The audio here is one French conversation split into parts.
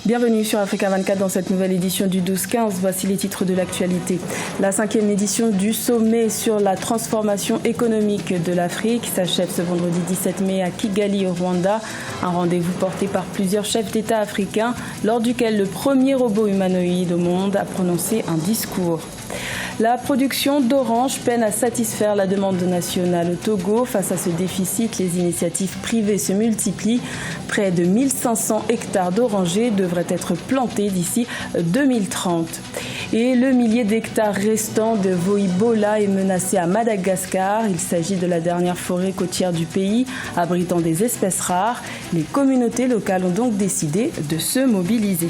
Bienvenue sur Africa 24 dans cette nouvelle édition du 12-15. Voici les titres de l'actualité. La 5e édition du sommet sur la transformation économique de l'Afrique s'achève ce vendredi 17 mai à Kigali au Rwanda. Un rendez-vous porté par plusieurs chefs d'État africains lors duquel le premier robot humanoïde au monde a prononcé un discours. La production d'oranges peine à satisfaire la demande nationale au Togo. Face à ce déficit, les initiatives privées se multiplient. Près de 1500 hectares d'orangers devraient être plantés d'ici 2030. Et le millier d'hectares restant de Voïbola est menacé à Madagascar. Il s'agit de la dernière forêt côtière du pays, abritant des espèces rares. Les communautés locales ont donc décidé de se mobiliser.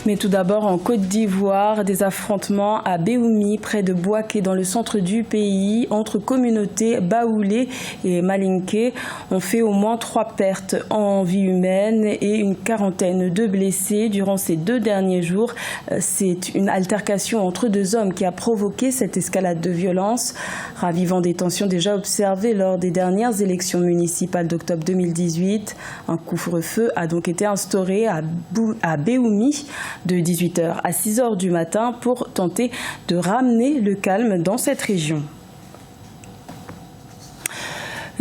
Mais tout d'abord, en Côte d'Ivoire, des affrontements à Béoumi, près de Bouaké, dans le centre du pays, entre communautés Baoulé et Malinké, ont fait au moins 3 pertes en vie humaine et une quarantaine de blessés durant ces 2 derniers jours. C'est une altercation entre 2 hommes qui a provoqué cette escalade de violence, ravivant des tensions déjà observées lors des dernières élections municipales d'octobre 2018. Un couvre-feu a donc été instauré à Béoumi de 18h à 6h du matin pour tenter de ramener le calme dans cette région.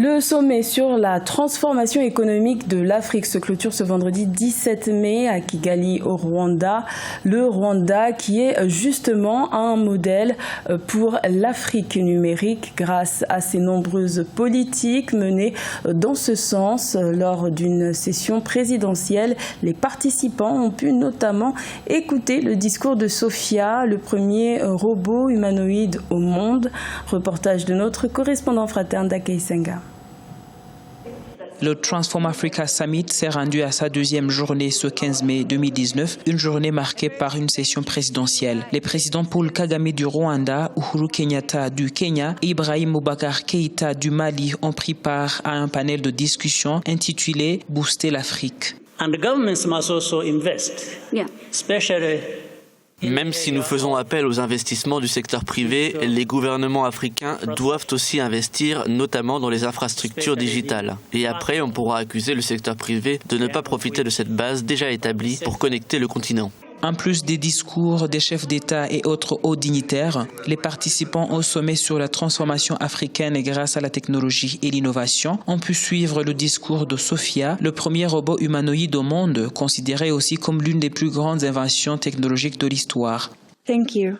Le sommet sur la transformation économique de l'Afrique se clôture ce vendredi 17 mai à Kigali au Rwanda. Le Rwanda qui est justement un modèle pour l'Afrique numérique grâce à ses nombreuses politiques menées dans ce sens. Lors d'une session présidentielle, les participants ont pu notamment écouter le discours de Sophia, le premier robot humanoïde au monde. Reportage de notre correspondant fraterne d'Akei Senga. Le Transform Africa Summit s'est rendu à sa 2e journée ce 15 mai 2019, une journée marquée par une session présidentielle. Les présidents Paul Kagame du Rwanda, Uhuru Kenyatta du Kenya et Ibrahim Boubacar Keïta du Mali ont pris part à un panel de discussion intitulé « Booster l'Afrique ». Même si nous faisons appel aux investissements du secteur privé, les gouvernements africains doivent aussi investir, notamment dans les infrastructures digitales. Et après, on pourra accuser le secteur privé de ne pas profiter de cette base déjà établie pour connecter le continent. En plus des discours des chefs d'État et autres hauts dignitaires, les participants au sommet sur la transformation africaine grâce à la technologie et l'innovation ont pu suivre le discours de Sophia, le premier robot humanoïde au monde, considéré aussi comme l'une des plus grandes inventions technologiques de l'histoire. Thank you.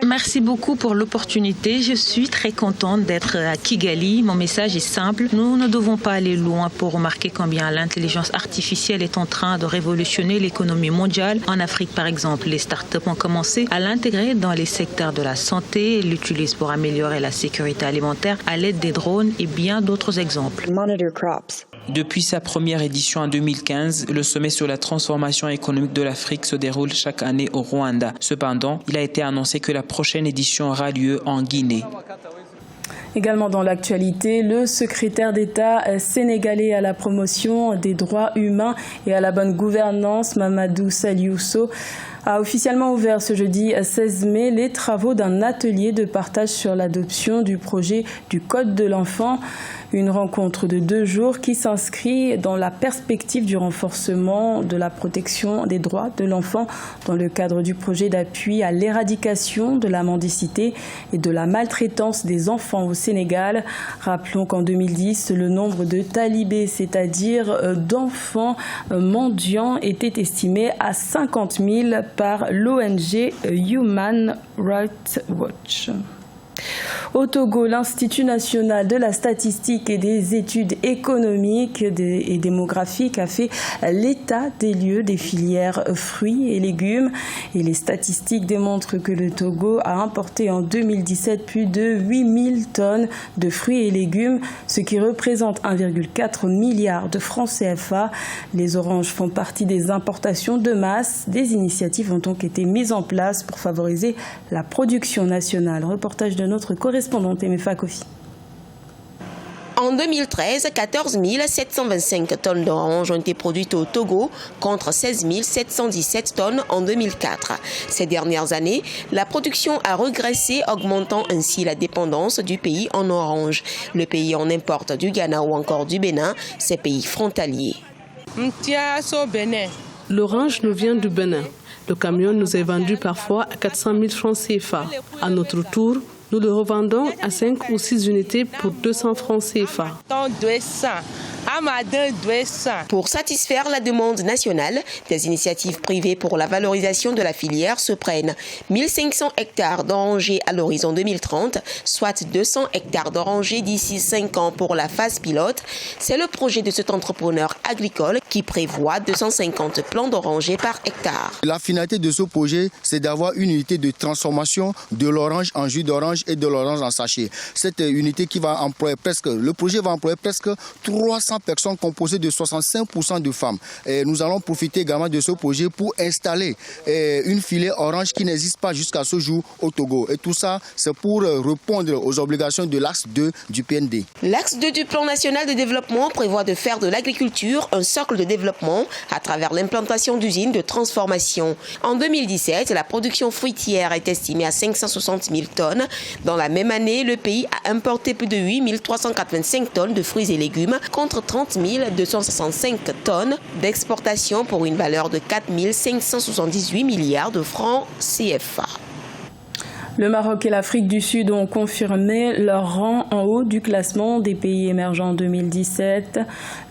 Merci beaucoup pour l'opportunité. Je suis très contente d'être à Kigali. Mon message est simple. Nous ne devons pas aller loin pour remarquer combien l'intelligence artificielle est en train de révolutionner l'économie mondiale. En Afrique, par exemple, les startups ont commencé à l'intégrer dans les secteurs de la santé et l'utilisent pour améliorer la sécurité alimentaire à l'aide des drones et bien d'autres exemples. Depuis sa première édition en 2015, le sommet sur la transformation économique de l'Afrique se déroule chaque année au Rwanda. Cependant, il a été annoncé que la prochaine édition aura lieu en Guinée. Également dans l'actualité, le secrétaire d'État sénégalais à la promotion des droits humains et à la bonne gouvernance, Mamadou Saliousso, a officiellement ouvert ce jeudi 16 mai les travaux d'un atelier de partage sur l'adoption du projet du Code de l'enfant. Une rencontre de 2 jours qui s'inscrit dans la perspective du renforcement de la protection des droits de l'enfant dans le cadre du projet d'appui à l'éradication de la mendicité et de la maltraitance des enfants au Sénégal. Rappelons qu'en 2010, le nombre de talibés, c'est-à-dire d'enfants mendiants, était estimé à 50 000 par l'ONG Human Rights Watch. Au Togo, l'Institut national de la statistique et des études économiques et démographiques a fait l'état des lieux des filières fruits et légumes. Et les statistiques démontrent que le Togo a importé en 2017 plus de 8000 tonnes de fruits et légumes, ce qui représente 1,4 milliard de francs CFA. Les oranges font partie des importations de masse. Des initiatives ont donc été mises en place pour favoriser la production nationale. Reportage de notre correspondante Emefa Kofi. En 2013, 14 725 tonnes d'oranges ont été produites au Togo contre 16 717 tonnes en 2004. Ces dernières années, la production a régressé, augmentant ainsi la dépendance du pays en oranges. Le pays en importe du Ghana ou encore du Bénin, ces pays frontaliers. L'orange nous vient du Bénin. Le camion nous est vendu parfois à 400 000 francs CFA. À notre tour, nous le revendons à 5 ou 6 unités pour 200 francs CFA. Pour satisfaire la demande nationale, des initiatives privées pour la valorisation de la filière se prennent. 1500 hectares d'orangers à l'horizon 2030, soit 200 hectares d'orangers d'ici 5 ans pour la phase pilote. C'est le projet de cet entrepreneur agricole qui prévoit 250 plants d'orangers par hectare. La finalité de ce projet, c'est d'avoir une unité de transformation de l'orange en jus d'orange et de l'orange en sachet. Cette unité qui va employer le projet va employer presque 300 personnes composées de 65% de femmes. Et nous allons profiter également de ce projet pour installer une filière orange qui n'existe pas jusqu'à ce jour au Togo. Et tout ça, c'est pour répondre aux obligations de l'axe 2 du PND. L'axe 2 du plan national de développement prévoit de faire de l'agriculture un socle de développement à travers l'implantation d'usines de transformation. En 2017, la production fruitière est estimée à 560 000 tonnes. Dans la même année, le pays a importé plus de 8 385 tonnes de fruits et légumes contre 30 265 tonnes d'exportation pour une valeur de 4 578 milliards de francs CFA. Le Maroc et l'Afrique du Sud ont confirmé leur rang en haut du classement des pays émergents en 2017.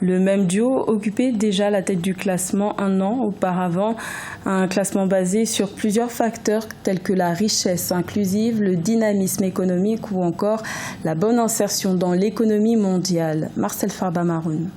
Le même duo occupait déjà la tête du classement un an auparavant. Un classement basé sur plusieurs facteurs tels que la richesse inclusive, le dynamisme économique ou encore la bonne insertion dans l'économie mondiale. Marcel Farba-Maroun.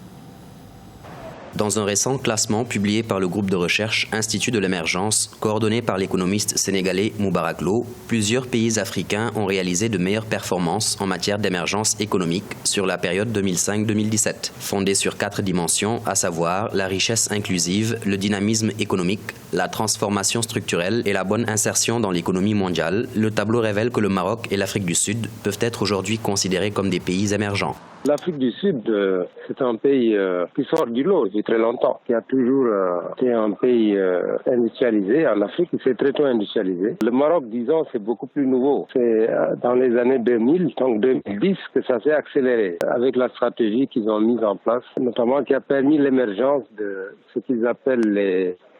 Dans un récent classement publié par le groupe de recherche Institut de l'émergence, coordonné par l'économiste sénégalais Moubarak Lo, plusieurs pays africains ont réalisé de meilleures performances en matière d'émergence économique sur la période 2005-2017, fondée sur 4 dimensions, à savoir la richesse inclusive, le dynamisme économique, la transformation structurelle et la bonne insertion dans l'économie mondiale. Le tableau révèle que le Maroc et l'Afrique du Sud peuvent être aujourd'hui considérés comme des pays émergents. L'Afrique du Sud, c'est un pays qui sort du lot depuis très longtemps, qui a toujours été un pays industrialisé. En Afrique, c'est très tôt industrialisé. Le Maroc, disons, c'est beaucoup plus nouveau. C'est dans les années 2000, donc 2010, que ça s'est accéléré avec la stratégie qu'ils ont mise en place, notamment qui a permis l'émergence de ce qu'ils appellent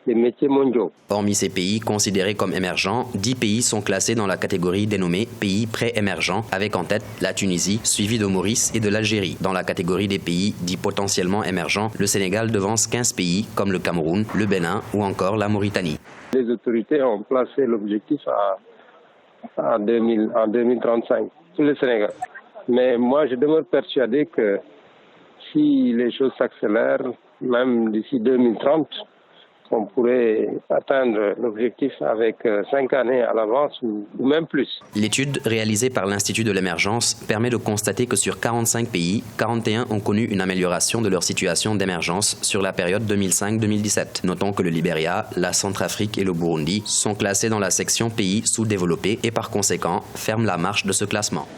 les métiers mondiaux. Hormis ces pays considérés comme émergents, 10 pays sont classés dans la catégorie dénommée pays pré-émergents, avec en tête la Tunisie, suivie de Maurice et de l'Algérie. Dans la catégorie des pays dits potentiellement émergents, le Sénégal devance 15 pays comme le Cameroun, le Bénin ou encore la Mauritanie. Les autorités ont placé l'objectif en 2035 pour le Sénégal. Mais moi, je demeure persuadé que si les choses s'accélèrent, même d'ici 2030, on pourrait atteindre l'objectif avec 5 années à l'avance ou même plus. L'étude réalisée par l'Institut de l'émergence permet de constater que sur 45 pays, 41 ont connu une amélioration de leur situation d'émergence sur la période 2005-2017. Notons que le Libéria, la Centrafrique et le Burundi sont classés dans la section pays sous-développés et par conséquent ferment la marche de ce classement.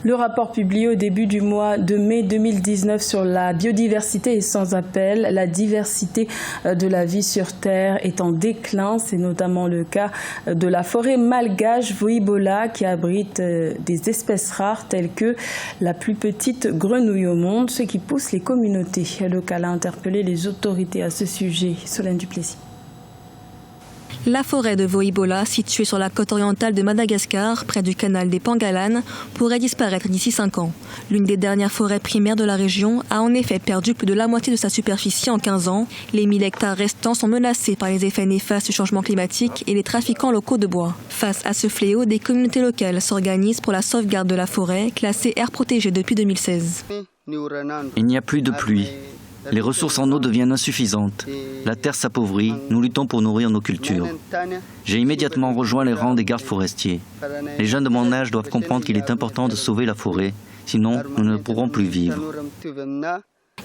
Le rapport publié au début du mois de mai 2019 sur la biodiversité est sans appel. La diversité de la vie sur Terre est en déclin. C'est notamment le cas de la forêt malgache Voïbola qui abrite des espèces rares telles que la plus petite grenouille au monde, ce qui pousse les communautés locales à interpeller les autorités à ce sujet. Solène Duplessis. La forêt de Voïbola, située sur la côte orientale de Madagascar, près du canal des Pangalanes, pourrait disparaître d'ici 5 ans. L'une des dernières forêts primaires de la région a en effet perdu plus de la moitié de sa superficie en 15 ans. Les 1000 hectares restants sont menacés par les effets néfastes du changement climatique et les trafiquants locaux de bois. Face à ce fléau, des communautés locales s'organisent pour la sauvegarde de la forêt, classée aire protégée depuis 2016. Il n'y a plus de pluie. Les ressources en eau deviennent insuffisantes. La terre s'appauvrit, nous luttons pour nourrir nos cultures. J'ai immédiatement rejoint les rangs des gardes forestiers. Les jeunes de mon âge doivent comprendre qu'il est important de sauver la forêt, sinon nous ne pourrons plus vivre.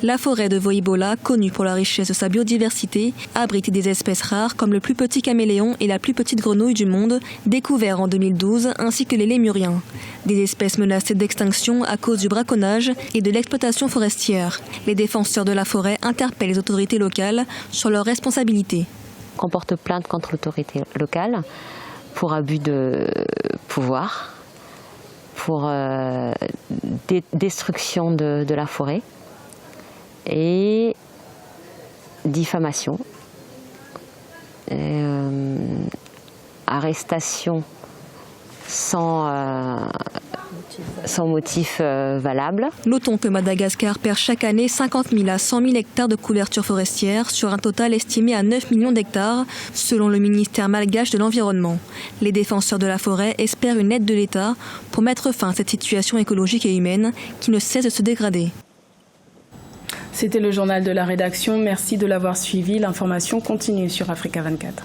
La forêt de Voïbola, connue pour la richesse de sa biodiversité, abrite des espèces rares comme le plus petit caméléon et la plus petite grenouille du monde, découverts en 2012, ainsi que les lémuriens. Des espèces menacées d'extinction à cause du braconnage et de l'exploitation forestière. Les défenseurs de la forêt interpellent les autorités locales sur leurs responsabilités. On porte plainte contre l'autorité locale pour abus de pouvoir, pour destruction de la forêt. Et diffamation, arrestation sans motif valable. Notons que Madagascar perd chaque année 50 000 à 100 000 hectares de couverture forestière sur un total estimé à 9 millions d'hectares selon le ministère malgache de l'Environnement. Les défenseurs de la forêt espèrent une aide de l'État pour mettre fin à cette situation écologique et humaine qui ne cesse de se dégrader. C'était le journal de la rédaction. Merci de l'avoir suivi. L'information continue sur Africa 24.